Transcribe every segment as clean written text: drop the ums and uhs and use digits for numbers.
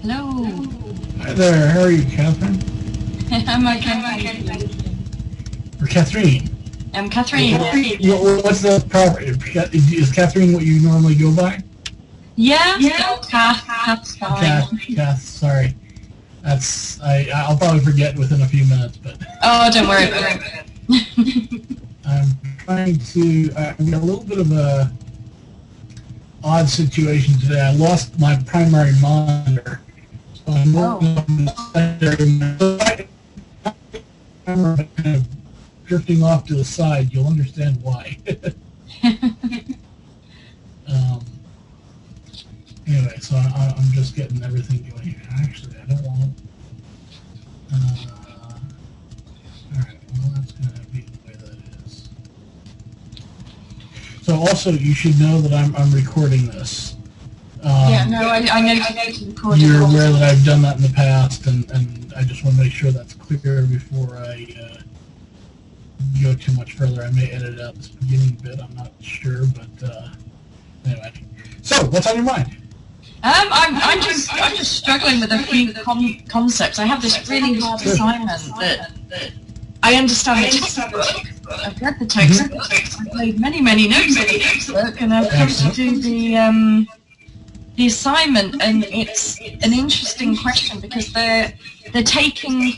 Hello. Hi there, how are you, Catherine? I'm okay. Or Catherine? I'm Catherine. What's the proper? Is Catherine what you normally go by? Yeah. Kath's fine. Kath, sorry. I'll probably forget within a few minutes, but. Oh, don't worry about it. I'm trying to. I'm in a little bit of a odd situation today. I lost my primary monitor, so I'm working on the secondary. I'm kind of drifting off to the side. You'll understand why. Anyway, so I'm just getting everything going here. Actually, I don't want. All right. Well, that's going to be the way that is. So also, you should know that I'm recording this. Yeah, no, I know to record it. You're aware that I've done that in the past, and I just want to make sure that's clear before I go too much further. I may edit out this beginning bit. I'm not sure, but anyway. So, what's on your mind? I'm just struggling with a few concepts. I have this really hard assignment that I understand the textbook. I've read the textbook. I've made many notes on the textbook, and I've come to do the assignment. And it's an interesting question because they're taking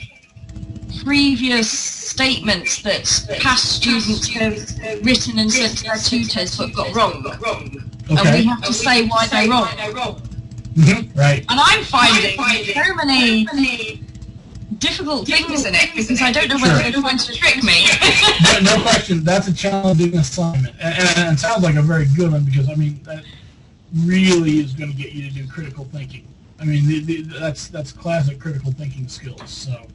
previous statements that past students have written and sent to their tutors but got wrong. Okay. And we have to say why they're wrong. Mm-hmm. Right. And I'm finding so many difficult things in it because I don't know whether they're trying to trick me. No question. That's a challenging assignment. And it sounds like a very good one because, I mean, that really is going to get you to do critical thinking. I mean, that's classic critical thinking skills, so.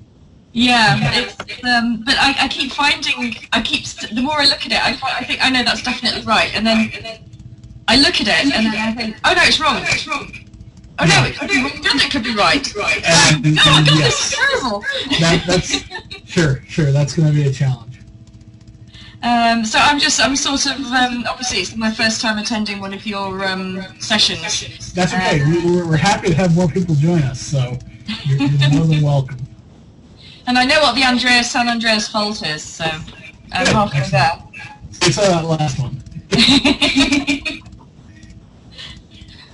Yeah, it's, but I keep finding, the more I look at it, I think I know that's definitely right, and then I look at it and then I think, oh no, it's wrong. Oh no, it could be wrong. God, it could be right. And, no, God, yes. this is terrible. That's sure. That's going to be a challenge. So I'm sort of, obviously it's my first time attending one of your sessions. That's okay. We're happy to have more people join us, so you're more than welcome. And I know what the San Andreas fault is, so I'm halfway there. It's that last one.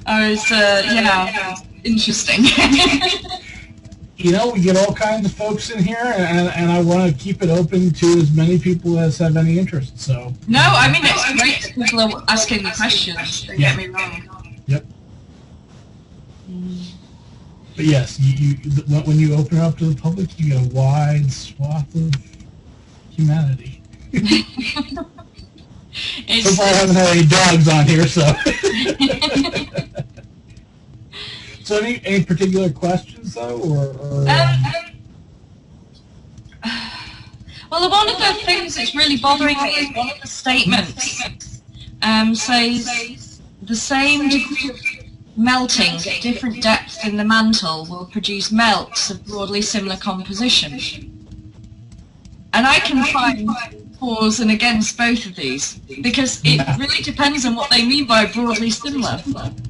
I was, yeah, interesting. You know, we get all kinds of folks in here, and I want to keep it open to as many people as have any interest, so. No, I mean, it's great that people are asking the questions, don't get me wrong. Yep. But yes, when you open it up to the public, you get a wide swath of humanity. So far, I haven't had any dogs on here, so. So, any particular questions though, or? Well, one of the things that's really bothering me is one of the statements says the same degree of melting at different depths in the mantle will produce melts of broadly similar composition. And I can find pros and against both of these because it really depends on what they mean by broadly similar.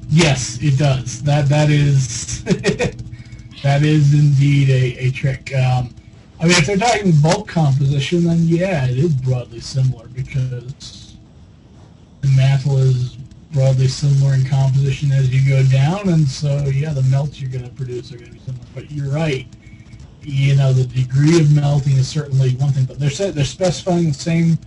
Yes, it does. That is that is indeed a trick. I mean, if they're talking bulk composition, then yeah, it is broadly similar because the mantle is broadly similar in composition as you go down, and so yeah, the melts you're going to produce are going to be similar. But you're right. You know, the degree of melting is certainly one thing, but they're specifying the same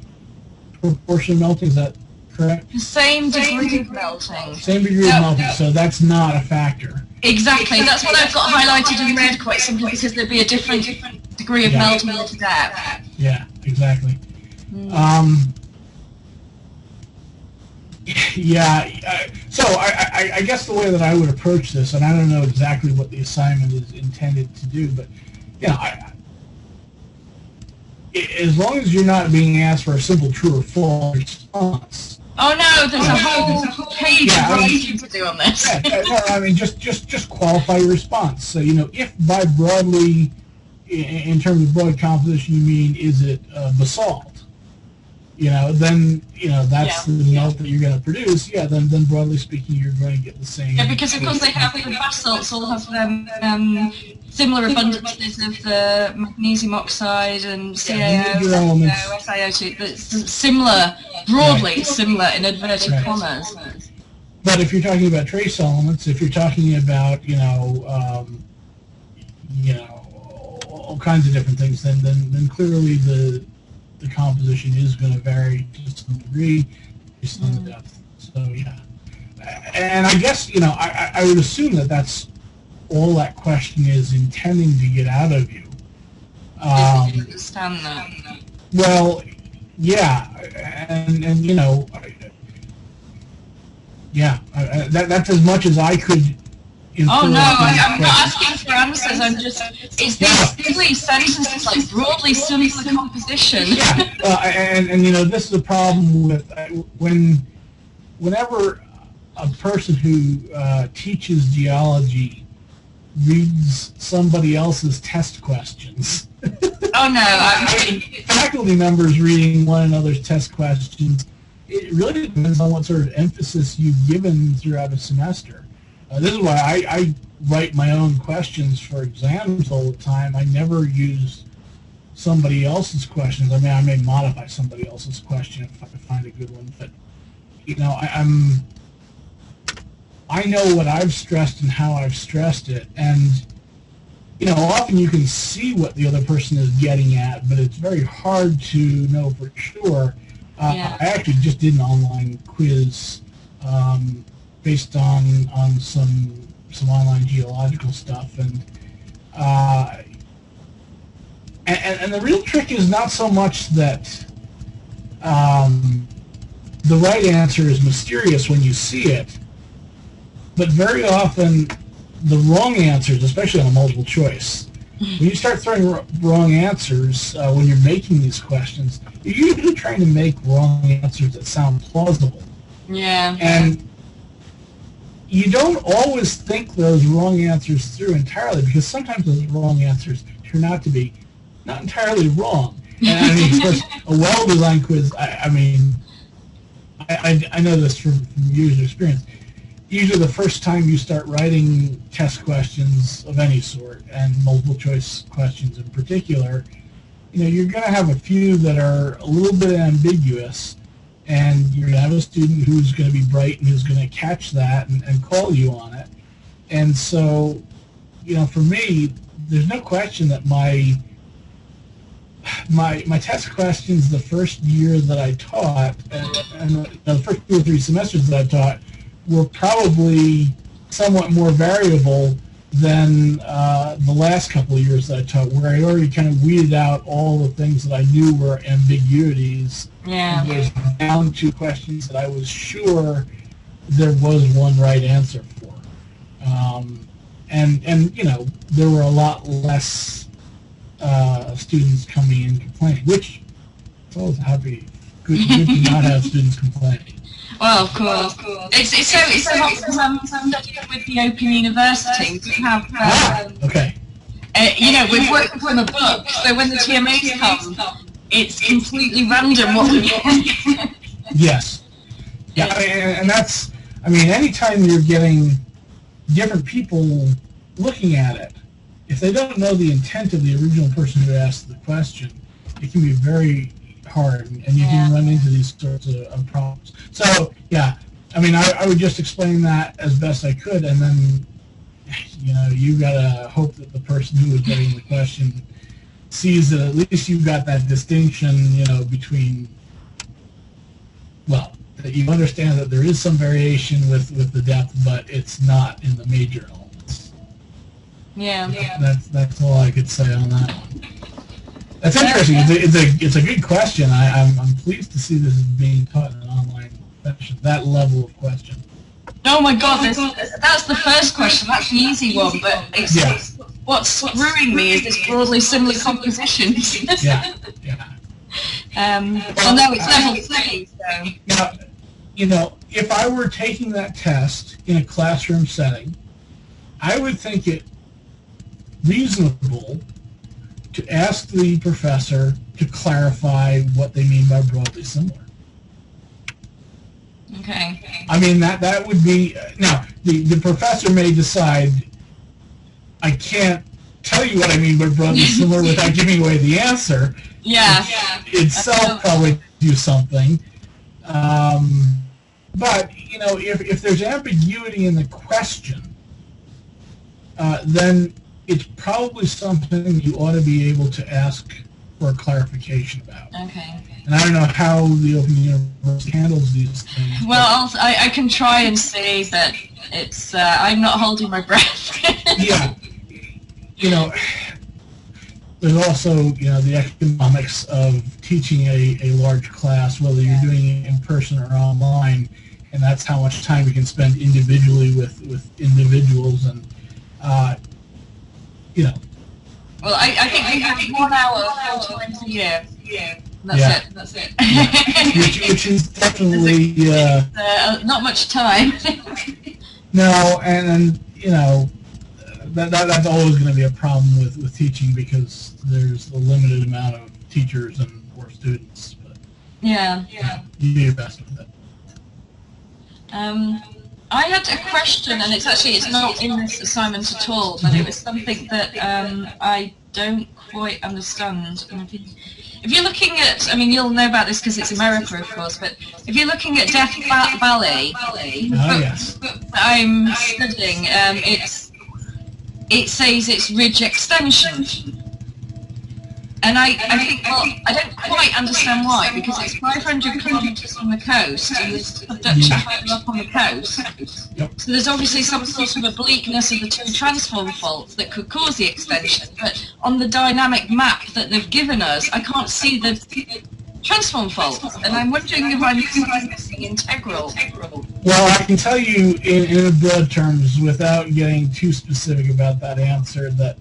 proportion of melting. Is that correct? The same degree of melting. Same degree of melting, so that's not a factor. Exactly. That's what I've got highlighted in red quite simply because there'd be a different degree of melting to depth. Yeah, exactly. So I guess the way that I would approach this, and I don't know exactly what the assignment is intended to do, but as long as you're not being asked for a simple true or false response. Oh no, there's a whole page of writing to do on this. I mean, just qualify your response. So, if by broadly, in terms of broad composition, you mean is it basalt? then that's the note that you're going to produce. Yeah, then broadly speaking, you're going to get the same. Yeah, because of course they have the basalts all have similar abundances of magnesium oxide and CaO, SiO2. That's similar, broadly similar in inverted commas. But if you're talking about trace elements, if you're talking about all kinds of different things, then clearly the composition is going to vary to some degree based on the depth. So yeah, and I guess I would assume that that's all that question is intending to get out of you. I understand that. Well, yeah, and that's as much as I could. Oh no, I'm not asking for answers. I'm just, it's these silly sentences, like broadly similar composition. Yeah, and this is a problem with whenever a person who teaches geology reads somebody else's test questions. Oh no, faculty members reading one another's test questions. It really depends on what sort of emphasis you've given throughout a semester. This is why I write my own questions for exams all the time. I never use somebody else's questions. I mean, I may modify somebody else's question if I find a good one, but I know what I've stressed and how I've stressed it, and often you can see what the other person is getting at, but it's very hard to know for sure. I actually just did an online quiz based on some online geological stuff, and the real trick is not so much that the right answer is mysterious when you see it, but very often the wrong answers, especially on a multiple choice, when you start throwing wrong answers when you're making these questions, you're usually trying to make wrong answers that sound plausible. Yeah. And you don't always think those wrong answers through entirely, because sometimes those wrong answers turn out to be not entirely wrong. And I mean, of course, a well-designed quiz, I know this from years of experience. Usually the first time you start writing test questions of any sort, and multiple choice questions in particular, you're going to have a few that are a little bit ambiguous, and you're going to have a student who's going to be bright and who's going to catch that and call you on it. And so, for me, there's no question that my test questions the first year that I taught, and the first 2 or 3 semesters that I taught, were probably somewhat more variable than the last couple of years that I taught, where I already kind of weeded out all the things that I knew were ambiguities. Yeah. And was down to questions that I was sure there was one right answer for. And there were a lot less students coming in complaining, which it's always good to not have students complaining. Well, of course. It's so hot because I'm studying with the Open University. We have, we've worked from a book, so when the TMAs come, it's completely random what we get. Yes. Yeah, and that's, anytime you're getting different people looking at it, if they don't know the intent of the original person who asked the question, it can be very hard, and you can run into these sorts of problems. So, I would just explain that as best I could, and then, you gotta hope that the person who is getting the question sees that at least you've got that distinction, between, that you understand that there is some variation with the depth, but it's not in the major elements. Yeah. That's all I could say on that one. That's interesting. It's a good question. I'm pleased to see this is being taught in an online fashion. That level of question. Oh my God! That's the first question. That's the easy one. But what's screwing me is this broadly similar composition. Yeah. No, it's level 3. So. Now, if I were taking that test in a classroom setting, I would think it reasonable to ask the professor to clarify what they mean by broadly similar. Okay. I mean, that would be, now, the professor may decide, I can't tell you what I mean by broadly similar without giving away the answer. Yeah. Itself probably do something. But, you know, if there's ambiguity in the question, then it's probably something you ought to be able to ask for clarification about. Okay. And I don't know how the Open University handles these things. Well, I can try and say that it's, I'm not holding my breath. Yeah. You know, there's also, you know, the economics of teaching a large class, whether you're doing it in person or online, and that's how much time you can spend individually with individuals, and, you know. Well, I think we have 1 hour 4 times a year. That's it. Yeah. which is definitely not much time. No, and you know, that's always going to be a problem with teaching, because there's a limited amount of teachers or students. But Yeah. you do your best with it. I had a question, and it's not in this assignment at all, but it was something that I don't quite understand. And if you're looking at, I mean, you'll know about this because it's America, of course, but if you're looking at Death Valley, Yes. I'm studying, it says it's ridge extension. And I think, well, I don't quite understand why, because it's 500 kilometres from the coast, and there's subduction higher up on the coast. Yep. So there's obviously some sort of obliqueness of the two transform faults that could cause the extension, but on the dynamic map that they've given us, I can't see the transform faults, and I'm wondering if I'm missing integral. Well, I can tell you in broad terms, without getting too specific about that answer, that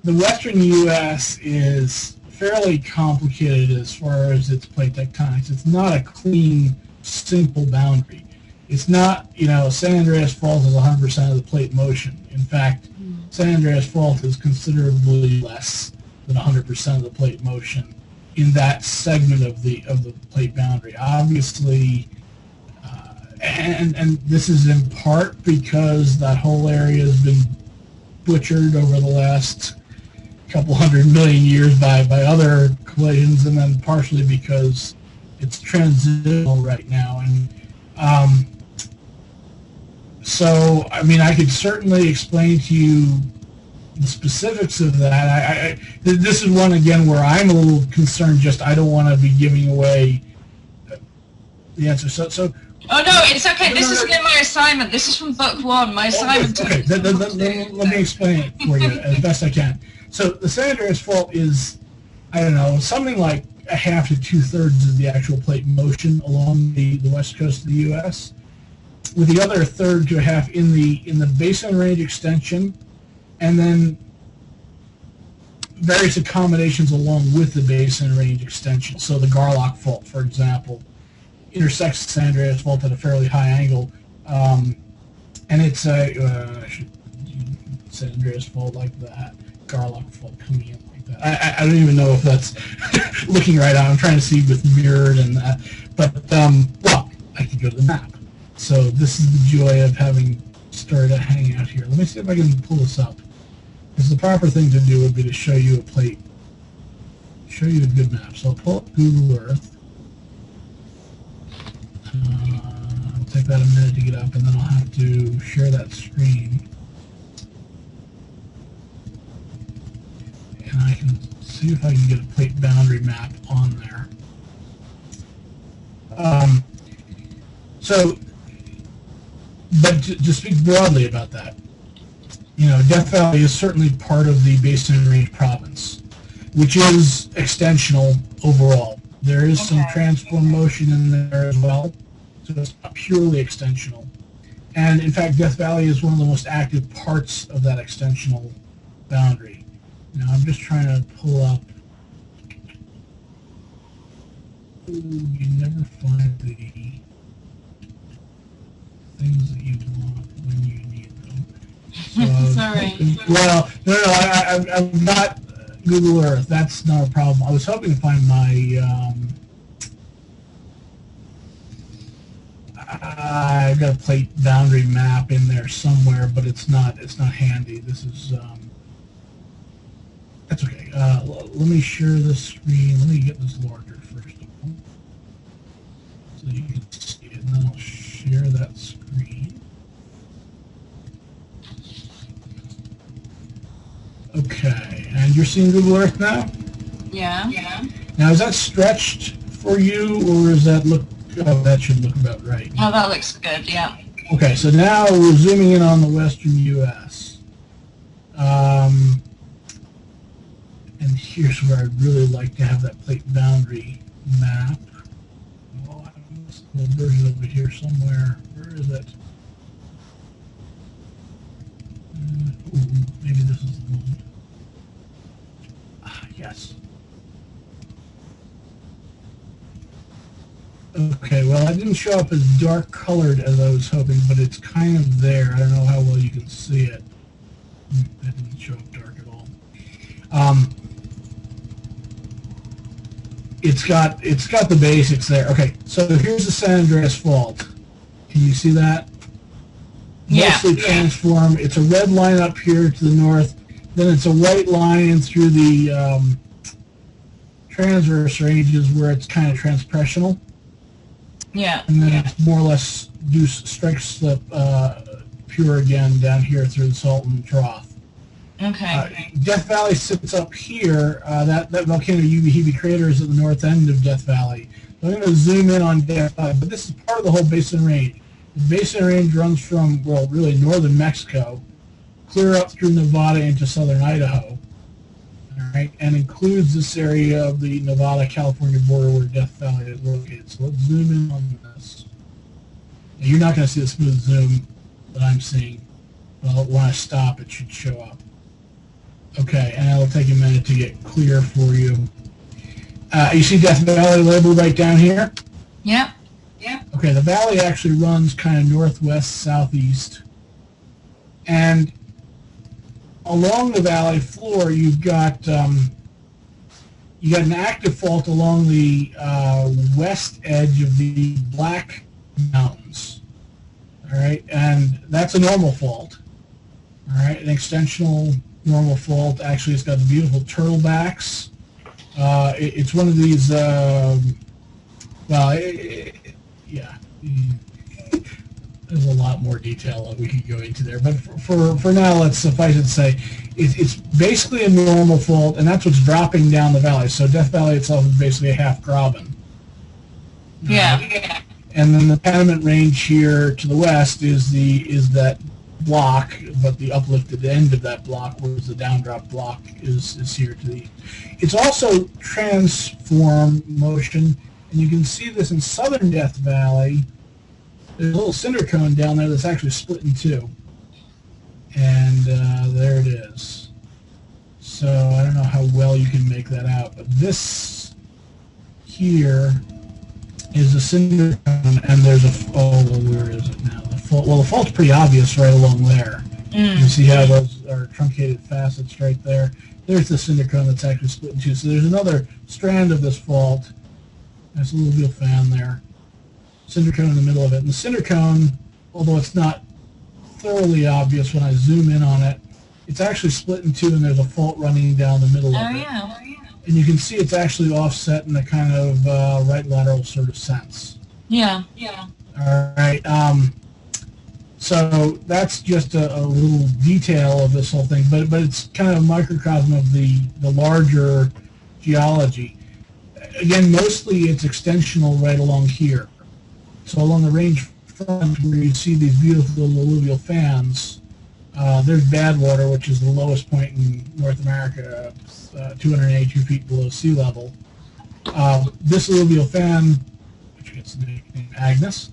the western U.S. is fairly complicated as far as its plate tectonics. It's not a clean, simple boundary. It's not, you know, San Andreas Fault is 100% of the plate motion. In fact, San Andreas Fault is considerably less than 100% of the plate motion in that segment of the plate boundary. Obviously, and this is in part because that whole area has been butchered over the last couple 100 million years by other collisions, and then partially because it's transitional right now. And so, I mean, I could certainly explain to you the specifics of that. This is one, again, where I'm a little concerned, just I don't want to be giving away the answer. So Oh no, it's okay. This isn't in my assignment. This is from book 1. My assignment. Okay, let me explain it for you as best I can. So the San Andreas Fault is, I don't know, something like a half to 2/3 of the actual plate motion along the west coast of the U.S., with the other third to a half in the basin range extension, and then various accommodations along with the basin range extension. So the Garlock Fault, for example, intersects the San Andreas Fault at a fairly high angle, and it's a San Andreas Fault like that, Garlock Fault coming in like that. I don't even know if that's looking right out. I'm trying to see with mirrored and that, but well, I could go to the map. So this is the joy of having started a hangout here. Let me see if I can pull this up, because the proper thing to do would be to show you a plate, show you a good map. So I'll pull up Google Earth. It'll take that a minute to get up, and then I'll have to share that screen. And I can see if I can get a plate boundary map on there. But to speak broadly about that, you know, Death Valley is certainly part of the Basin Range province, which is extensional overall. There is some transform motion in there as well, so it's not purely extensional. And in fact, Death Valley is one of the most active parts of that extensional boundary. Now I'm just trying to pull up. Ooh, you never find the things that you want when you need them. So Sorry. well, no, I'm not Google Earth. That's not a problem. I was hoping to find my. I've got a plate boundary map in there somewhere, but it's not. It's not handy. This is. That's okay. Let me share the screen. Let me get this larger first of all, so you can see it, and then I'll share that screen. Okay, and you're seeing Google Earth now? Yeah. Yeah. Now, is that stretched for you, or does that look? Oh, that should look about right. Oh, that looks good. Yeah. Okay, so now we're zooming in on the western U.S. And here's where I'd really like to have that plate boundary map. Oh, I must have a version of it here somewhere. Where is it? Ooh, maybe this is the one. Ah, yes. Okay, well, it didn't show up as dark colored as I was hoping, but it's kind of there. I don't know how well you can see it. It didn't show up dark at all. It's got the basics there. Okay, so here's the San Andreas Fault. Can you see that? Yeah. Mostly transform. It's a red line up here to the north. Then it's a white line through the transverse ranges where it's kind of transpressional. Yeah. And then it's more or less strike slip pure again down here through the Salton Trough. Okay. Death Valley sits up here. That volcano Ubi crater is at the north end of Death Valley. So I'm going to zoom in on Death Valley, but this is part of the whole Basin Range. The Basin Range runs from, well, really northern Mexico, clear up through Nevada into southern Idaho, all right, and includes this area of the Nevada-California border where Death Valley is located. So let's zoom in on this. Now, you're not going to see the smooth zoom that I'm seeing. Well, when I stop, it should show up. Okay, and it'll take a minute to get clear for you. You see Death Valley labeled right down here? Yeah. Yeah. Okay, the valley actually runs kind of northwest-southeast. And along the valley floor, you've got an active fault along the west edge of the Black Mountains. All right, and that's a normal fault. All right, an extensional normal fault. Actually, it's got the beautiful turtlebacks. It's one of these. Yeah. There's a lot more detail that we could go into there, but for now, let's suffice it to say it's basically a normal fault, and that's what's dropping down the valley. So Death Valley itself is basically a half graben. Yeah. Yeah. And then the Panamint Range here to the west is that block, but the uplifted end of that block, whereas the downdrop block is here to the east. It's also transform motion, and you can see this in southern Death Valley. There's a little cinder cone down there that's actually split in two, and there it is. So I don't know how well you can make that out, but this here is a cinder cone, and there's where is it now? The fault's pretty obvious right along there. You see how those are truncated facets right there. There's the cinder cone that's actually split in two. So there's another strand of this fault. There's a little bit of fan there. Cinder cone in the middle of it. And the cinder cone, although it's not thoroughly obvious when I zoom in on it, it's actually split in two, and there's a fault running down the middle of it. Yeah. And you can see it's actually offset in a kind of right lateral sort of sense. Yeah. Yeah. All right. So that's just a little detail of this whole thing, but it's kind of a microcosm of the larger geology. Again, mostly it's extensional right along here. So along the range front where you see these beautiful alluvial fans, there's Badwater, which is the lowest point in North America, 282 feet below sea level. This alluvial fan, which gets the nickname Agnes,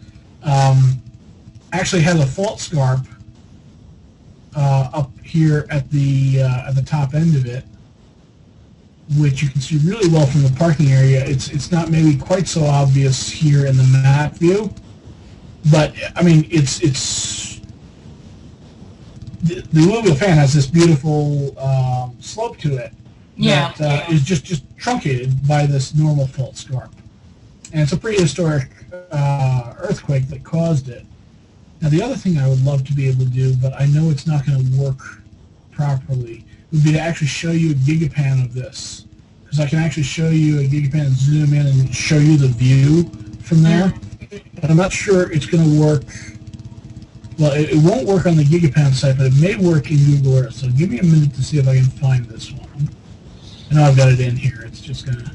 actually has a fault scarp up here at the top end of it, which you can see really well from the parking area. It's not maybe quite so obvious here in the map view, but I mean it's the alluvial fan has this beautiful slope to it, Yeah. that is just truncated by this normal fault scarp. And it's a prehistoric earthquake that caused it. Now, the other thing I would love to be able to do, but I know it's not going to work properly, would be to actually show you a gigapan of this. Because I can actually show you a gigapan and zoom in and show you the view from there. But I'm not sure it's going to work. Well, it won't work on the gigapan site, but it may work in Google Earth. So give me a minute to see if I can find this one. I know I've got it in here. It's just going to...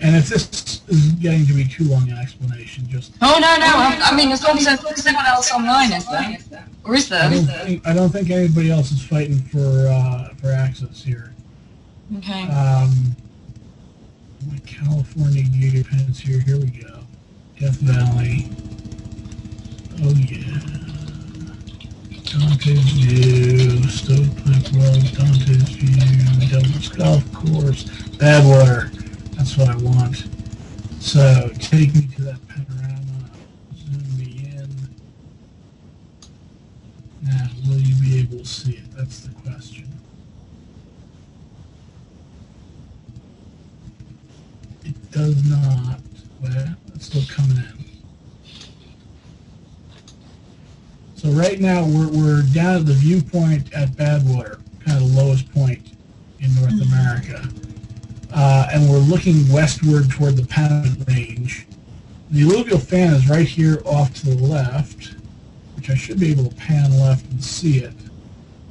And if this is getting to be too long an explanation, just... Oh, no. I mean, as long as there's anyone else online, is there? Or is there? I don't think anybody else is fighting for access here. Okay. My California gigapens here. Here we go. Death Valley. Oh yeah. Dante's View. Stovepipe Road. Dante's View. Devil's Golf Course. Badwater. That's what I want. So take me to that panorama. Zoom me in. Now, will you be able to see it? That's the question. It does not. Well, it's still coming in. So right now we're down at the viewpoint at Badwater, kind of the lowest point in North America. And we're looking westward toward the Panamint Range. The alluvial fan is right here off to the left, which I should be able to pan left and see it.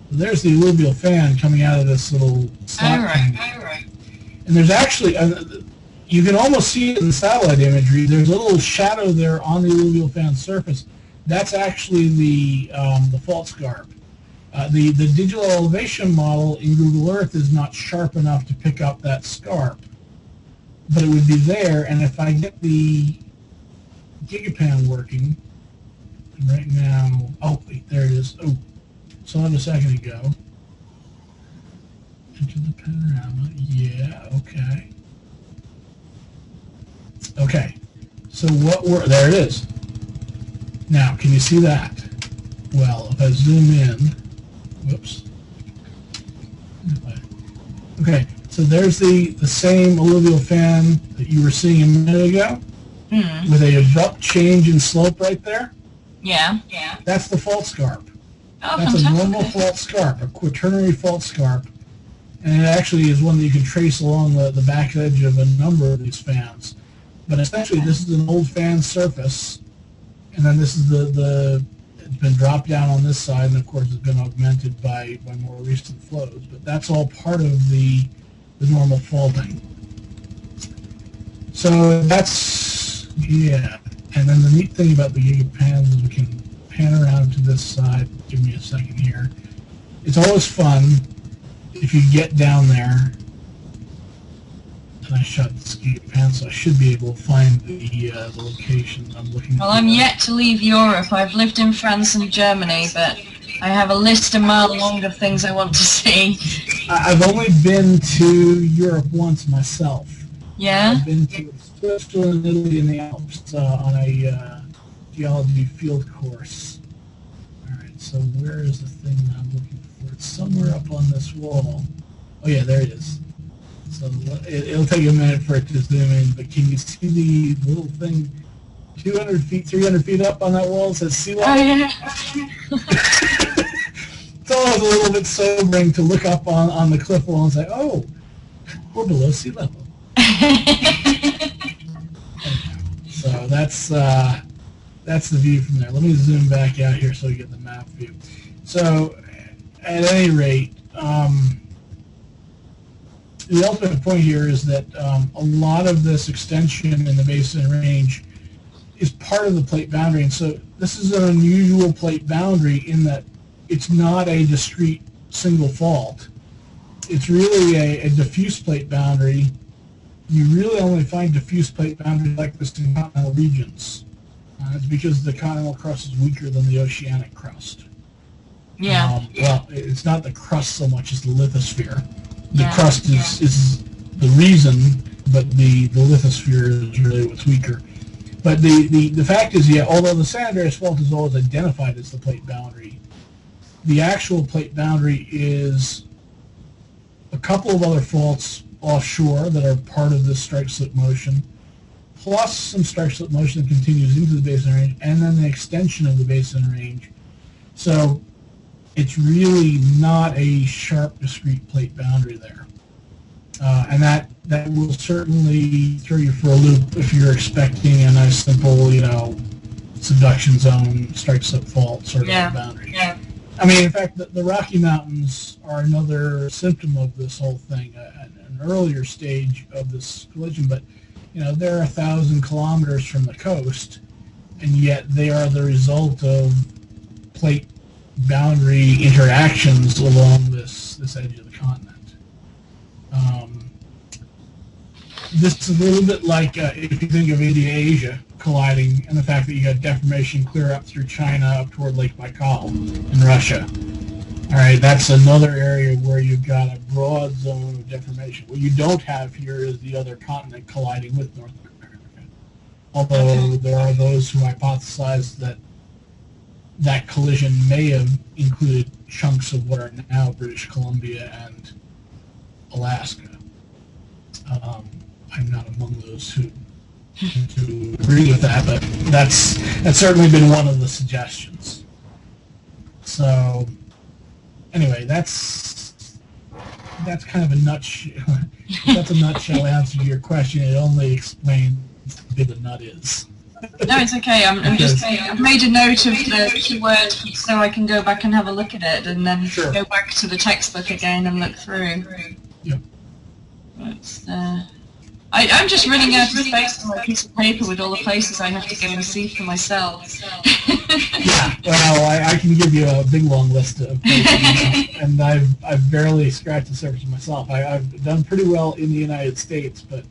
So there's the alluvial fan coming out of this little slot. Right. And there's actually, you can almost see it in the satellite imagery. There's a little shadow there on the alluvial fan surface. That's actually the fault scarp. The digital elevation model in Google Earth is not sharp enough to pick up that scarp, but it would be there. And if I get the gigapan working right now, oh wait, there it is. Oh, saw it a second ago. Into the panorama. Yeah. Okay. Okay. So there it is. Now, can you see that? Well, if I zoom in, whoops. Okay, so there's the same alluvial fan that you were seeing a minute ago, with a abrupt change in slope right there. Yeah. That's the fault scarp. Oh, That's fantastic. a normal fault scarp, a quaternary fault scarp, and it actually is one that you can trace along the back edge of a number of these fans. But essentially, this is an old fan surface, and then this is it's been dropped down on this side, and of course it's been augmented by more recent flows. But that's all part of the normal faulting. So that's, yeah. And then the neat thing about the gigapans is we can pan around to this side. Give me a second here. It's always fun if you get down there. And I shot this gigapan, so I should be able to find the location I'm looking for. Well, I'm yet to leave Europe. I've lived in France and Germany, but I have a list a mile long of things I want to see. I've only been to Europe once myself. Yeah? I've been to Switzerland, Italy, and the Alps on a geology field course. Alright, so where is the thing that I'm looking for? It's somewhere up on this wall. Oh yeah, there it is. So it'll take a minute for it to zoom in, but can you see the little thing 200 feet, 300 feet up on that wall? It says sea level. Oh, yeah. It's always a little bit sobering to look up on the cliff wall and say, oh, we're below sea level. So that's the view from there. Let me zoom back out here so you get the map view. So at any rate, the ultimate point here is that a lot of this extension in the basin range is part of the plate boundary, and so this is an unusual plate boundary in that it's not a discrete single fault. It's really a diffuse plate boundary. You really only find diffuse plate boundaries like this in continental regions. It's because the continental crust is weaker than the oceanic crust. Yeah. Well, it's not the crust so much as the lithosphere. The Yeah. crust is the reason, but the lithosphere is really what's weaker. But the fact is, yeah, although the San Andreas Fault is always identified as the plate boundary, the actual plate boundary is a couple of other faults offshore that are part of this strike-slip motion, plus some strike-slip motion that continues into the basin range, and then the extension of the basin range. So it's really not a sharp, discrete plate boundary there. And that will certainly throw you for a loop if you're expecting a nice, simple, subduction zone, strike-slip fault sort of boundary. Yeah. I mean, in fact, the Rocky Mountains are another symptom of this whole thing, an earlier stage of this collision, but they're 1,000 kilometers from the coast, and yet they are the result of plate boundary interactions along this edge of the continent. This is a little bit like if you think of India-Asia colliding, and the fact that you got deformation clear up through China up toward Lake Baikal in Russia. All right, that's another area where you've got a broad zone of deformation. What you don't have here is the other continent colliding with North America. Although there are those who hypothesize that collision may have included chunks of what are now British Columbia and Alaska. I'm not among those who agree with that, but that's certainly been one of the suggestions. So anyway, that's kind of a nutshell. That's a nutshell answer to your question. It only explains how big the nut is. No, it's okay. I've made a note of the keyword so I can go back and have a look at it, and then go back to the textbook again and look through. Yep. But, I'm just running out of space on my piece of paper with all the places I have to go and see for myself. Yeah, well, I can give you a big long list of places, and I've barely scratched the surface myself. I've done pretty well in the United States, but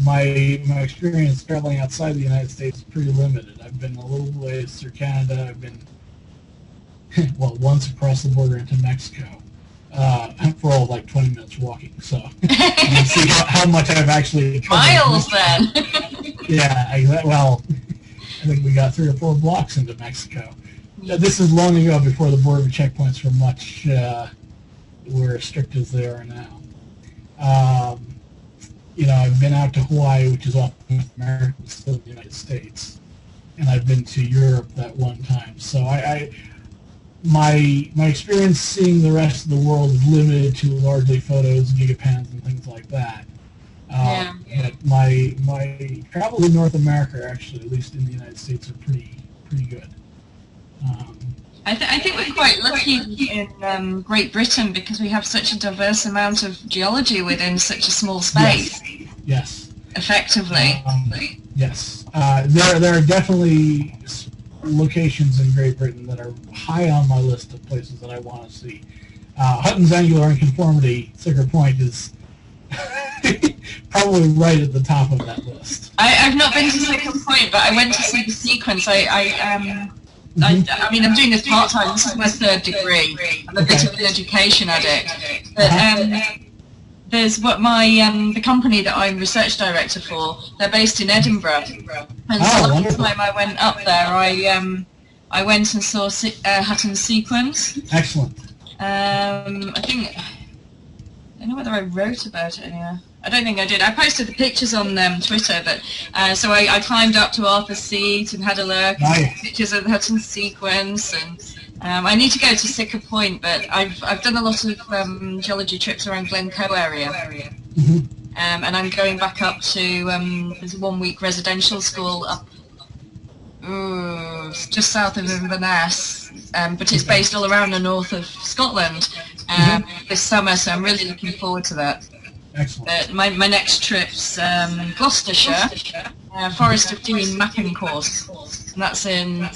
my experience traveling outside the United States is pretty limited. I've been a little ways through Canada. I've been, once across the border into Mexico. For all like 20 minutes walking, so you can see how much I've actually covered. Miles then. Yeah, I think we got 3 or 4 blocks into Mexico. This is long ago, before the border checkpoints were as strict as they are now. I've been out to Hawaii, which is off North America, but still in the United States, and I've been to Europe that one time. So my experience seeing the rest of the world is limited to largely photos, gigapans, and things like that. But my travels in North America, actually, at least in the United States, are pretty good. I think we're quite lucky in Great Britain because we have such a diverse amount of geology within such a small space. Yes. Effectively. Yes. There are definitely locations in Great Britain that are high on my list of places that I want to see. Hutton's angular unconformity, Siccar Point, is probably right at the top of that list. I've not been to Siccar Point, but I went to see the sequence. I mean, I'm doing this part-time. This is my 3rd degree. I'm a bit of an education addict. But there's the company that I'm research director for, they're based in Edinburgh. And so last time I went up there, I went and saw Hutton's sequence. Excellent. I don't know whether I wrote about it anywhere. I don't think I did. I posted the pictures on Twitter, but so I climbed up to Arthur's Seat and had a look at pictures of the Hutton's sequence, and I need to go to Siccar Point, but I've done a lot of geology trips around Glencoe area, and I'm going back up to there's a 1-week residential school up just south of Inverness, but it's based all around the north of Scotland this summer, so I'm really looking forward to that. Excellent. My next trip's Gloucestershire, Forest of Dean mapping course, and that's in...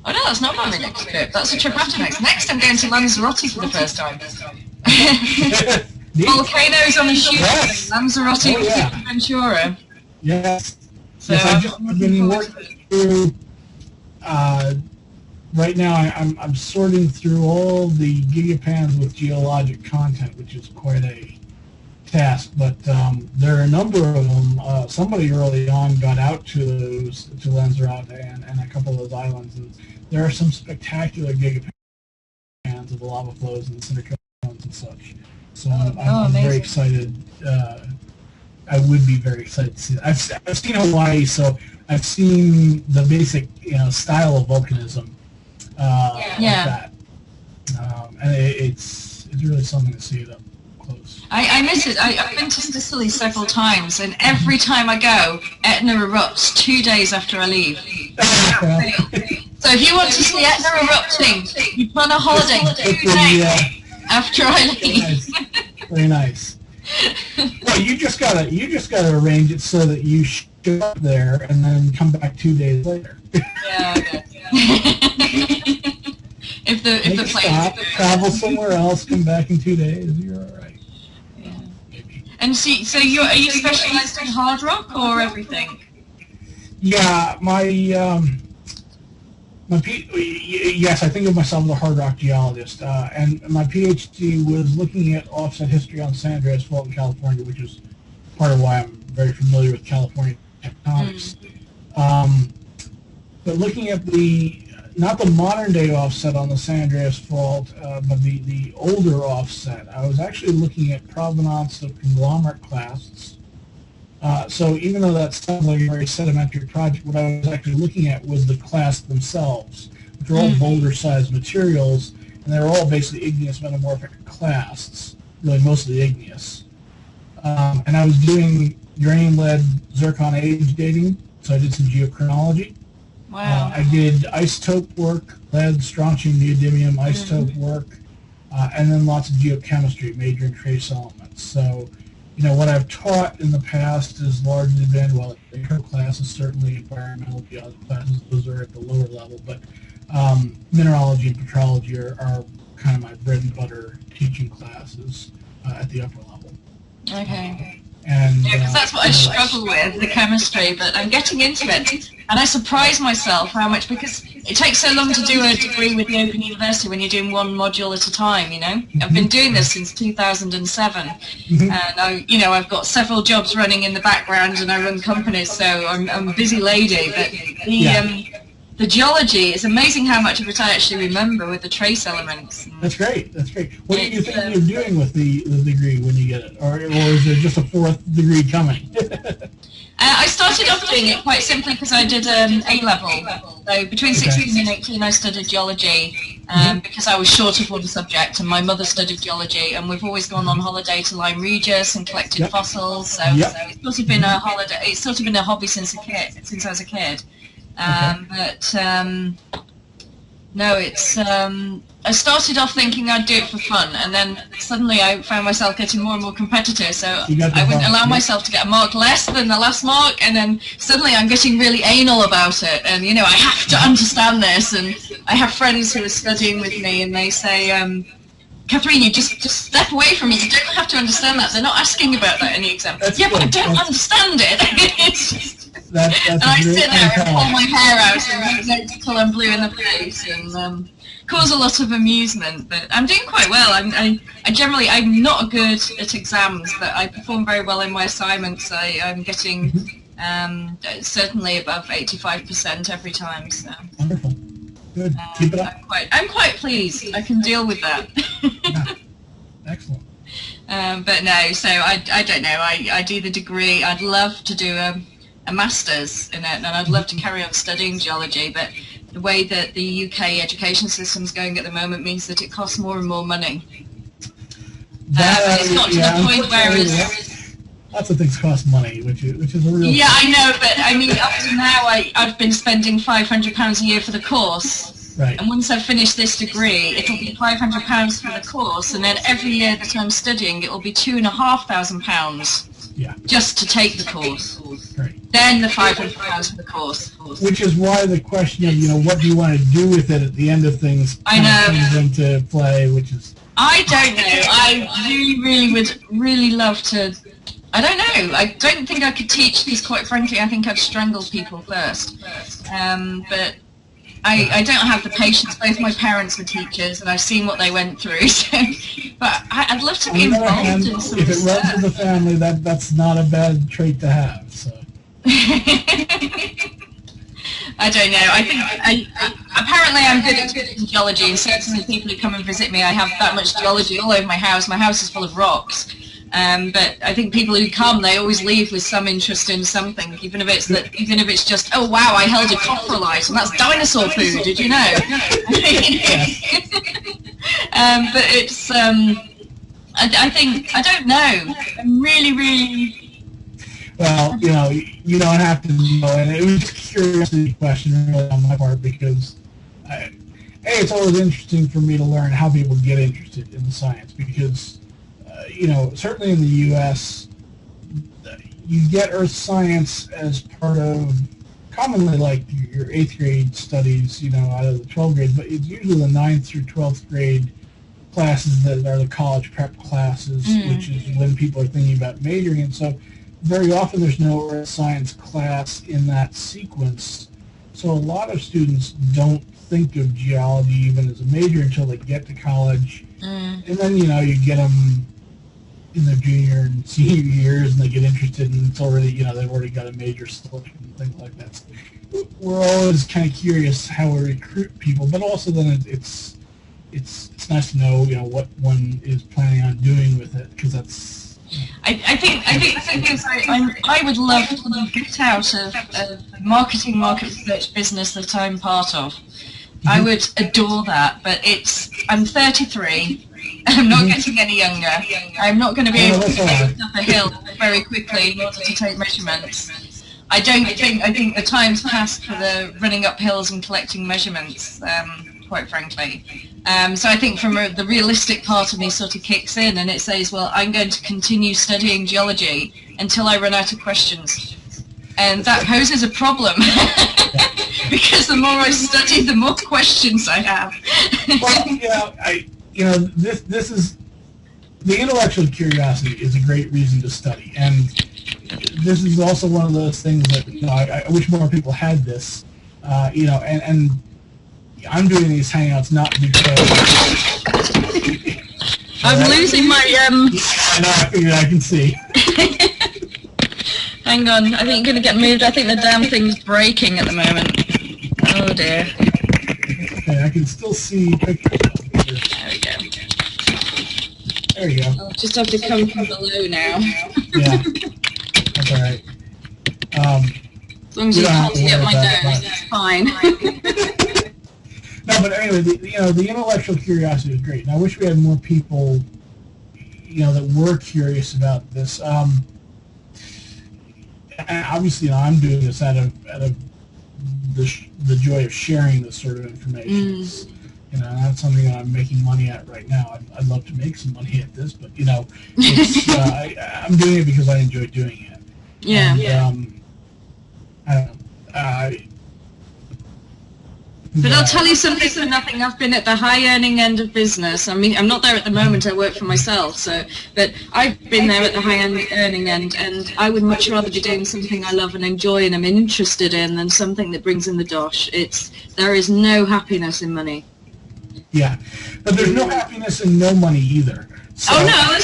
Oh no, that's not my next trip. That's a trip after next. Next I'm going to Lanzarote for the first time. Volcanoes on a shoot. Lanzarote, Ventura. Yes. So I've just been working through... right now I'm sorting through all the gigapans with geologic content, which is quite a task, but there are a number of them. Somebody early on got out to Lanzarote and a couple of those islands, and there are some spectacular gigapans of the lava flows and the cinder cones and such. So I'm very excited. I would be very excited to see that. I've seen Hawaii, so I've seen the basic style of volcanism like that, and it's really something to see it up close. I miss it. I've been to Sicily several times, and every time I go, Etna erupts 2 days after I leave. So if you want to see Etna erupting, you plan a holiday 2 days after I leave. Very nice. Well, you just gotta arrange it so that you show up there and then come back 2 days later. Yeah. Okay. if the stop, travel somewhere else, come back in 2 days, you're all right. Yeah. Maybe. And see, so are you specialized in hard rock or everything? Yeah, yes, I think of myself as a hard rock geologist, and my PhD was looking at offset history on San Andreas Fault in California, which is part of why I'm very familiar with California tectonics. But looking at not the modern day offset on the San Andreas Fault, but the older offset, I was actually looking at provenance of conglomerate clasts. So even though that sounds like a very sedimentary project, what I was actually looking at was the clasts themselves, which are all boulder-sized materials, and they're all basically igneous metamorphic clasts, really mostly igneous. And I was doing uranium-lead zircon age dating, so I did some geochronology. Wow. I did isotope work, lead, strontium, neodymium isotope work, and then lots of geochemistry, major and trace elements. So what I've taught in the past has largely been, well, intro classes, certainly environmental geology classes, those are at the lower level, but mineralogy and petrology are kind of my bread and butter teaching classes at the upper level. Okay. And because that's what I struggle with, the chemistry, but I'm getting into it. And I surprise myself how much, because it takes so long to do a degree with the Open University when you're doing one module at a time, I've been doing this since 2007, and I've got several jobs running in the background, and I run companies, so I'm a busy lady, but the geology, is amazing how much of it I actually remember with the trace elements. That's great. What do you think you're doing with the degree when you get it? Or is there just a fourth degree coming? I started off doing it quite simply because I did A-level. So between 16 and 18 I studied geology because I was short of one subject, and my mother studied geology, and we've always gone on holiday to Lyme Regis and collected fossils, so it's sort of been a holiday. It's sort of been a hobby since I was a kid. No, it's, I started off thinking I'd do it for fun, and then suddenly I found myself getting more and more competitive, so I wouldn't allow myself to get a mark less than the last mark, and then suddenly I'm getting really anal about it, and I have to understand this, and I have friends who are studying with me, and they say, Catherine, you just step away from it, you don't have to understand that, they're not asking about that in the exam. But I don't understand it. It's just, and I sit there and pull my hair out and use it till I'm blue in the face, and cause a lot of amusement. But I'm doing quite well. I'm not good at exams, but I perform very well in my assignments. I'm getting certainly above 85% every time. So. Wonderful. Good. Keep it up. I'm quite pleased. I can deal with that. Yeah. Excellent. But no, so I don't know. I do the degree. I'd love to do a master's in it, and I'd love to carry on studying geology, but the way that the UK education system's going at the moment means that it costs more and more money. It's got to the point where it's... Lots of things cost money, which is a real... Yeah, I know, but I mean, up to now I've been spending £500 a year for the course. Right. And once I've finished this degree, it'll be £500 for the course, and then every year that I'm studying, it'll be £2,500 just to take the course. Right. Then the £500 for the course. Which is why the question of, what do you want to do with it at the end of things comes into play, which is... I don't know. I really would really love to... I don't know. I don't think I could teach because, quite frankly, I think I'd strangle people first. But I don't have the patience. Both my parents were teachers, and I've seen what they went through. So, but I'd love to be involved in some If it runs in the family, that's not a bad trait to have. So. I don't know. I think apparently I'm good at studying geology, and certainly people who come and visit me, I have that much geology all over my house. My house is full of rocks. But I think people who come, they always leave with some interest in something, even if it's just, oh wow, I held a coprolite, and that's dinosaur food. Did you know? But it's, I think, I don't know. I'm really. Well, you don't have to know, and it was just a curiosity question really on my part, because it's always interesting for me to learn how people get interested in science, because certainly in the U.S., you get earth science as part of commonly like your 8th grade studies, out of the 12th grade, but it's usually the 9th through 12th grade classes that are the college prep classes, which is when people are thinking about majoring. And so very often there's no earth science class in that sequence. So a lot of students don't think of geology even as a major until they get to college. And then, you get them in their junior and senior years, and they get interested, and it's already, they've already got a major selection and things like that. So we're always kind of curious how we recruit people, but also then it's nice to know, what one is planning on doing with it, because that's. I think the thing is, I would love to get out of market research business that I'm part of. I would adore that, but I'm 33. I'm not getting any younger. I'm not going to be able to get up a hill very quickly in order to take measurements. I think the time's passed for the running up hills and collecting measurements, quite frankly. So I think from the realistic part of me sort of kicks in, and it says, well, I'm going to continue studying geology until I run out of questions. And that poses a problem, because the more I study, the more questions I have. Well, this is, the intellectual curiosity is a great reason to study, and this is also one of those things that I wish more people had this, and I'm doing these hangouts not because I'm losing my I know, I figured I can see. Hang on, I think you're going to get moved. I think the damn thing's breaking at the moment. Oh dear. Okay, I can still see pictures. There we go. There you go. I'll just have to come from below now. Yeah, that's all right. As long as you can't see up my nose, it's fine. No, but anyway, the intellectual curiosity is great, and I wish we had more people, that were curious about this. And obviously, I'm doing this out of the joy of sharing this sort of information. That's something that I'm making money at right now. I'd love to make some money at this, but it's, I'm doing it because I enjoy doing it. Yeah. And, I don't know. But I'll tell you something for nothing. I've been at the high-earning end of business. I mean, I'm not there at the moment. I work for myself. But I've been there at the high-earning end, and I would much rather be doing something I love and enjoy and I'm interested in than something that brings in the dosh. There is no happiness in money. Yeah, but there's no happiness in no money either. So, oh no!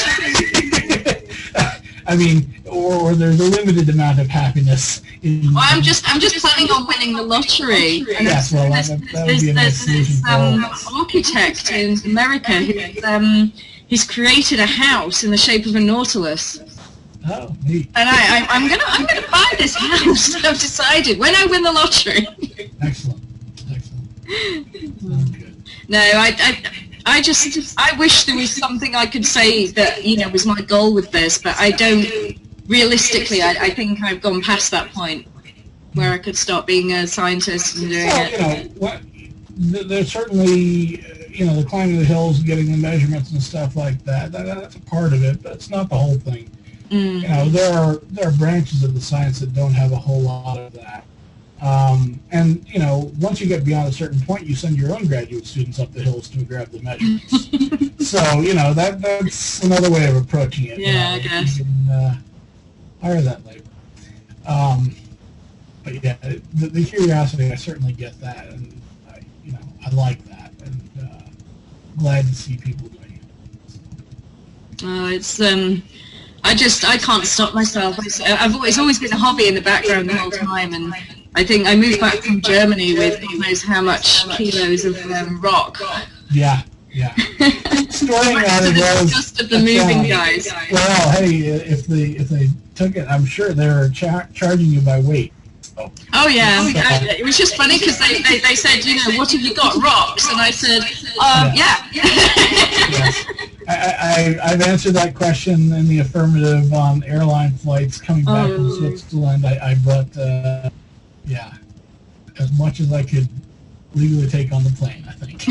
I mean, or there's a limited amount of happiness. Well, I'm just planning on winning the lottery. Yes, well, that would be a nice solution for all. Architect in America he's created a house in the shape of a nautilus. Oh, neat. And I'm gonna buy this house. I've decided when I win the lottery. Excellent. Sounds good. No, I wish there was something I could say that was my goal with this, but I don't. Realistically, I think I've gone past that point where I could stop being a scientist and doing it. There's certainly, the climbing the hills, getting the measurements and stuff like that. That's a part of it, but it's not the whole thing. There are branches of the science that don't have a whole lot of that. And once you get beyond a certain point, you send your own graduate students up the hills to grab the measurements. So that's another way of approaching it. Yeah, I guess. You can hire that labor. But yeah, the curiosity, I certainly get that, and I like that, and glad to see people doing it. I can't stop myself. It's always been a hobby in the background the whole time, and I think I moved back from Germany with who knows how much kilos of rock. Yeah. Storing that as well as just of the moving guys. Well, hey, if they took it, I'm sure they're charging you by weight. Oh yeah, it was just funny because they said, you know, what have you got, rocks? And I said, yeah. Yes. I've answered that question in the affirmative on airline flights coming back from Switzerland. I brought, as much as I could legally take on the plane, I think.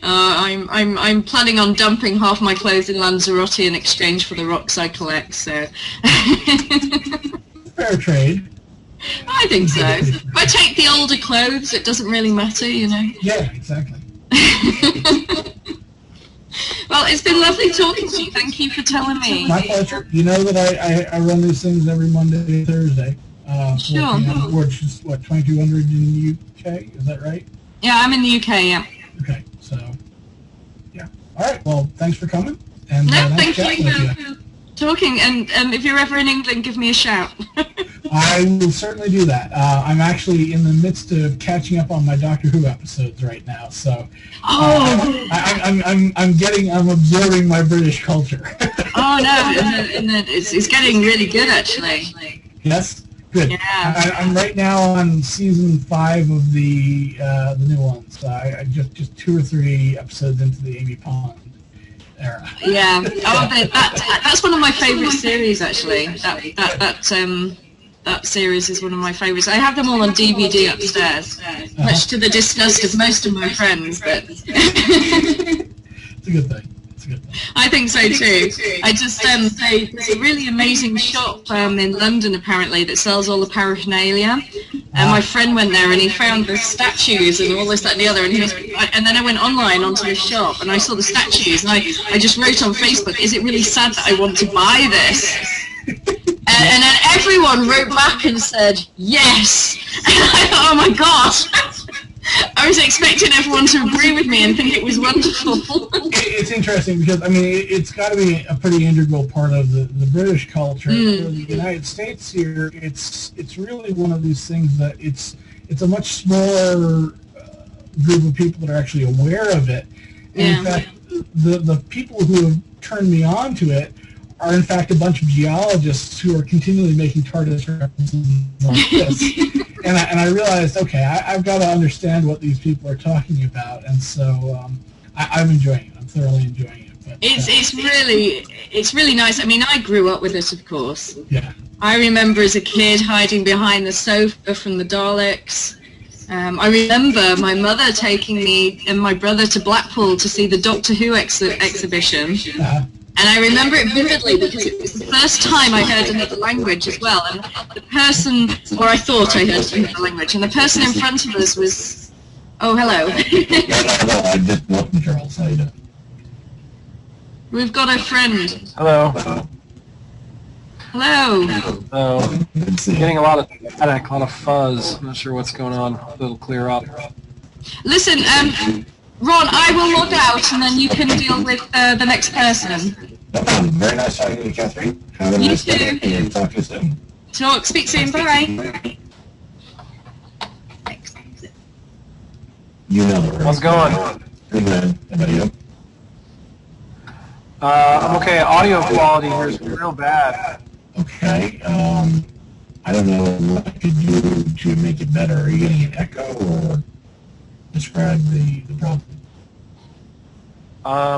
I'm planning on dumping half my clothes in Lanzarote in exchange for the rocks I collect. So. Fair trade. I think so. If I take the older clothes, it doesn't really matter, you know. Yeah, exactly. Well, it's been lovely talking to you. Thank you for telling me. My pleasure. You know that I run these things every Monday and Thursday. Sure. Which is, 2,200 in the UK? Is that right? Yeah, I'm in the UK, yeah. Okay, so, yeah. All right, well, thanks for coming. And thank chatting you with for talking. And if you're ever in England, give me a shout. I will certainly do that. I'm actually in the midst of catching up on my Doctor Who episodes right now, so I'm absorbing my British culture. Oh no, it's getting really good actually. Yes, good. Yeah. I'm right now on season 5 of the new ones. I just 2 or 3 episodes into the Amy Pond era. Yeah. Oh, that's one of my favorite series actually. That series is one of my favorites. I have them all on DVD upstairs, much to the disgust of most of my friends. But it's a good thing. I think so too. I just there's a really amazing shop in London apparently that sells all the paraphernalia. And my friend went there and he found the statues and all this, that, and the other. And then I went online onto the shop and I saw the statues and I just wrote on Facebook, "Is it really sad that I want to buy this?" And then everyone wrote back and said, yes. And I thought, oh my God. I was expecting everyone to agree with me and think it was wonderful. It's interesting because, I mean, it's got to be a pretty integral part of the British culture. For the United States here, it's really one of these things that it's a much smaller group of people that are actually aware of it. And in fact, the people who have turned me on to it are in fact a bunch of geologists who are continually making TARDIS references like this. and I realized, okay, I've got to understand what these people are talking about, and so I'm enjoying it. I'm thoroughly enjoying it. But, it's really nice. I mean, I grew up with it, of course. Yeah. I remember as a kid hiding behind the sofa from the Daleks. I remember my mother taking me and my brother to Blackpool to see the Doctor Who exhibition. And I remember it vividly because it was the first time I heard another language as well. And the person, or I thought I heard another language, and the person in front of us was, oh, hello. I just welcome Charles. How you doing? We've got a friend. Hello. Hello. Hello. Getting a lot of static, a lot of fuzz. I'm not sure what's going on. It'll clear up. Listen, Ron, I will log out and then you can deal with the next person. Very nice talking to you, Catherine. Have a nice day and talk to you soon. Speak soon, bye. You know How's it going? Pretty good. How about you? I'm okay. Audio quality here is real bad. Okay. I don't know what I could do to make it better. Are you getting an echo or describe the problem? I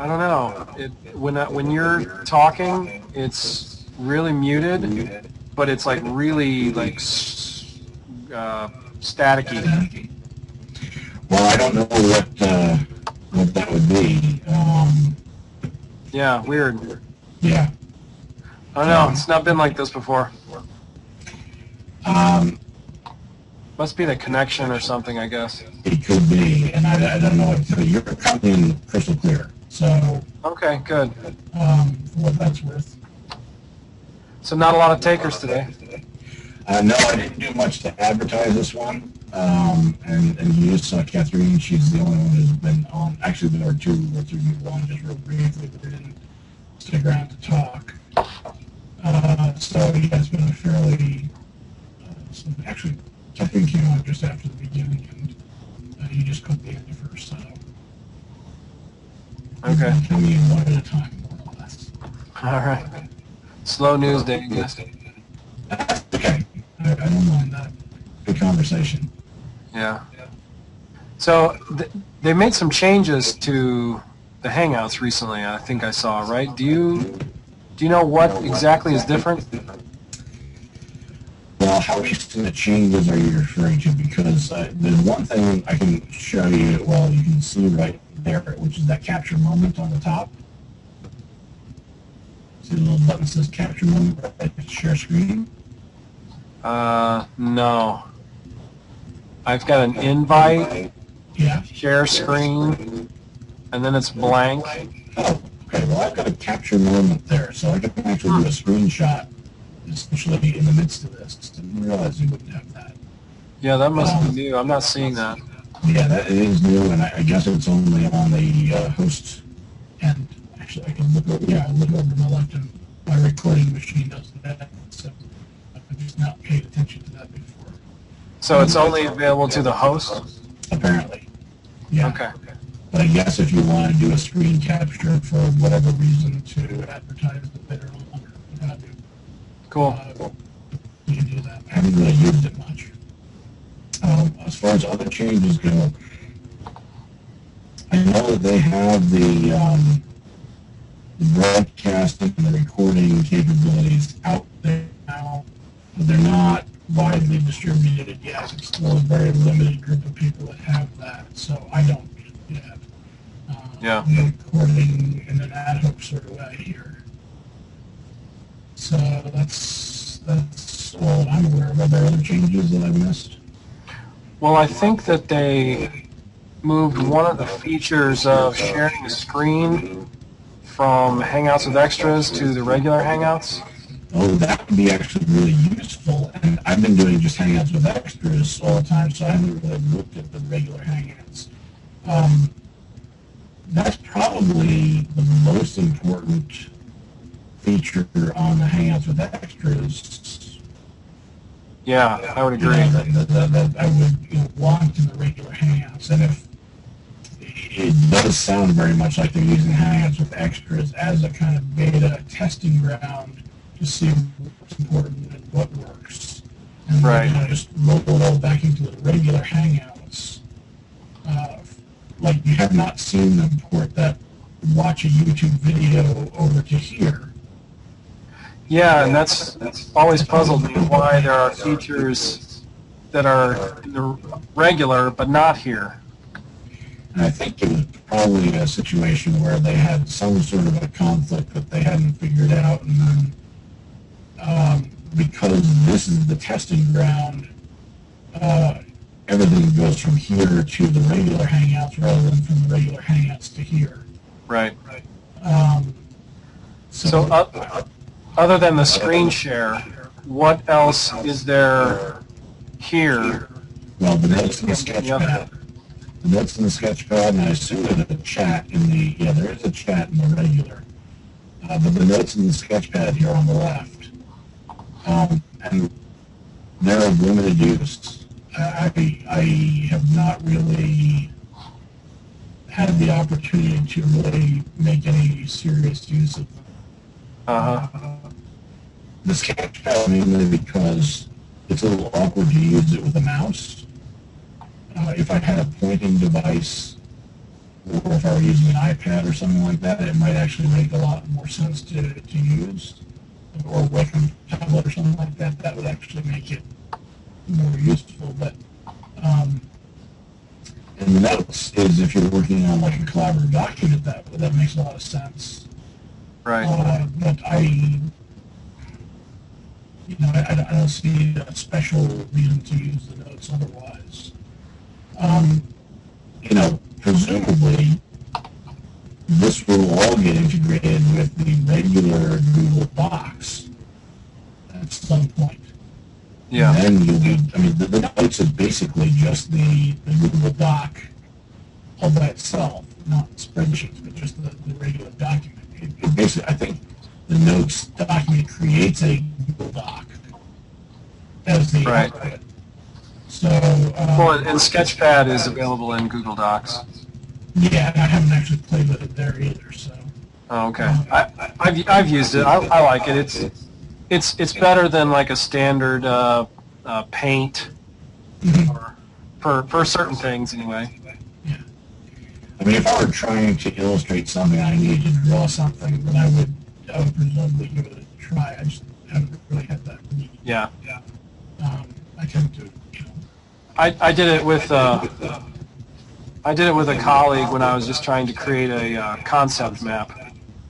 don't know. When you're talking, it's really muted, but it's like really like staticky. Well, I don't know what that would be. Yeah, weird. Yeah. I don't know. It's not been like this before. Must be the connection or something, I guess. It could be, and I don't know what to do. You're coming in crystal clear, so... Okay, good. For what that's worth. So not a lot of takers today. No, I didn't do much to advertise this one. And you just saw Catherine. She's the only one who's been on. Actually, there were 2 or 3 people on just real briefly, but they didn't stick around to talk. So yeah, it's been a fairly, actually, Catherine came on just after the beginning, and you just cooked the end of her, so. Okay. Coming in one at a time, more or less. All right. Slow news day, I guess. Okay, I don't mind that. Good conversation. Yeah. So they made some changes to the Hangouts recently. I think I saw, right? Do you know what exactly is different? Well, how recent changes are you referring to? Because there's one thing I can show you. Well, you can see right there, which is that capture moment on the top. See the little button that says capture moment, right? Share screen. No. I've got an invite, Yeah. share screen, and then it's blank. Oh, okay. Well, I've got a capture moment there, so I can actually do a screenshot, essentially in the midst of this. Didn't realize you wouldn't have that. Yeah, that must be new. I'm not seeing that. Yeah, that is new, and I guess it's only on the host end. Actually, I can look over. Yeah, I look over to my left, and my recording machine does that. So I've just not paid attention to that before. So it's only available to the host? Apparently. Yeah. Okay. But I guess if you want to do a screen capture for whatever reason to advertise the bid or longer, what have you, Cool. you can do that. I haven't really used it much. As far as other changes go, I know that they have the broadcasting and the recording capabilities out there now, but they're not widely distributed yet. It's still a very limited group of people that have that, so I don't yet. Yeah. Recording in an ad hoc sort of way here. So that's all I'm aware of. Are there other changes that I missed? Well, I think that they moved one of the features of sharing a screen from Hangouts with Extras to the regular Hangouts. Oh, that would be actually really useful. And I've been doing just Hangouts with Extras all the time, so I haven't really looked at the regular Hangouts. That's probably the most important feature on the Hangouts with Extras. Yeah, I would agree. That I would want in the regular Hangouts. And if it does sound very much like they're using Hangouts with Extras as a kind of beta testing ground to see what's important and what works. And Right. Just roll it all back into the regular Hangouts. Like you have not seen them port that watch a YouTube video over to here. Yeah, and that's always puzzled me why there are features that are in the regular but not here. And I think it was probably a situation where they had some sort of a conflict that they hadn't figured out, and then because this is the testing ground, everything goes from here to the regular Hangouts rather than from the regular Hangouts to here. Right. So Other than the screen share, what else is there here? well, the notes in the sketchpad. The notes in the sketchpad, and I assume there's a chat in the, yeah, there is a chat in the regular. But the notes in the sketchpad here on the left, and they're of limited use. I have not really had the opportunity to really make any serious use of them. The sketchpad mainly because it's a little awkward to use it with a mouse. If I had a pointing device, or if I were using an iPad or something like that, it might actually make a lot more sense to use. Or like a tablet or something like that, that would actually make it more useful. But and notes is if you're working on like a collaborative document, that makes a lot of sense. Right. But I don't see a special reason to use the notes otherwise. Presumably, this will all get integrated with the regular Google Docs at some point. Yeah. And then you'll be, the notes is basically just the Google Doc all by itself, not spreadsheets, but just the regular document. It basically, I think the notes document creates a Google Doc as the Right. output. So, Well, and Sketchpad is available in Google Docs. yeah, I haven't actually played with it there either. So, Oh, okay. I've used it. I like it. It's better than like a standard Paint, for certain things anyway. I mean, if I were trying to illustrate something, I needed to draw something, then I would presume that you would try. I just haven't really had that need. Yeah. I tend to, I did it with a colleague when I was just trying to create a concept map.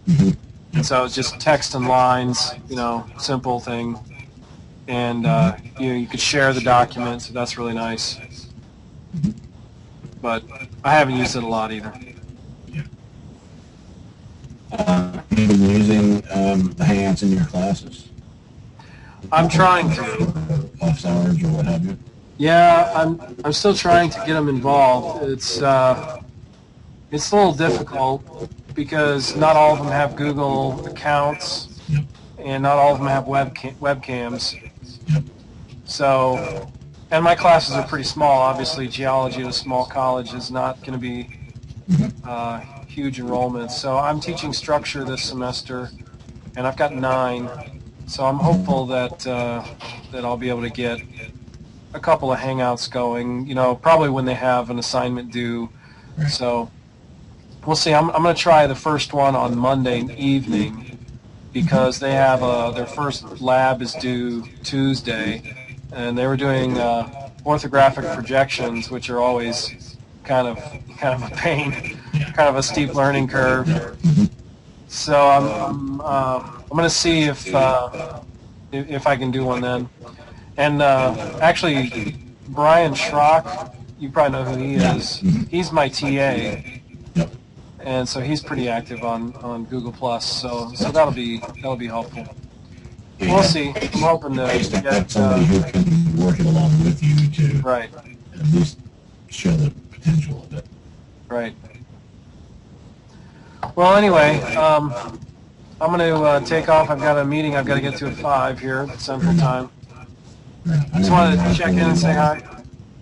And so it's just text and lines, simple thing. And you could share the document, so that's really nice. But I haven't used it a lot either. Have you been using the Hangouts in your classes? I'm trying to. Office hours or what have you? Yeah, I'm still trying to get them involved. It's a little difficult because not all of them have Google accounts, and not all of them have webcams. So, and my classes are pretty small. Obviously, geology at a small college is not going to be huge enrollments. So I'm teaching structure this semester, and I've got 9. So I'm hopeful that that I'll be able to get a couple of Hangouts going. Probably when they have an assignment due. So we'll see. I'm going to try the first one on Monday evening because they have their first lab is due Tuesday, and they were doing orthographic projections, which are always kind of a pain, kind of a steep learning curve. So I'm going to see if I can do one then. And actually, Brian Schrock, you probably know who he is. He's my TA, and so he's pretty active on Google Plus. So that'll be helpful. We'll see. I'm hoping to get somebody who can work it along with you to right. at least show the potential of it. Right. Well, anyway, I'm going to take off. I've got a meeting I've got to get to at 5 here Central Time. Just wanted to check in and say hi.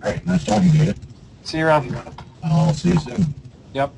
All right, nice talking to you. See you around. I'll see you soon. Yep.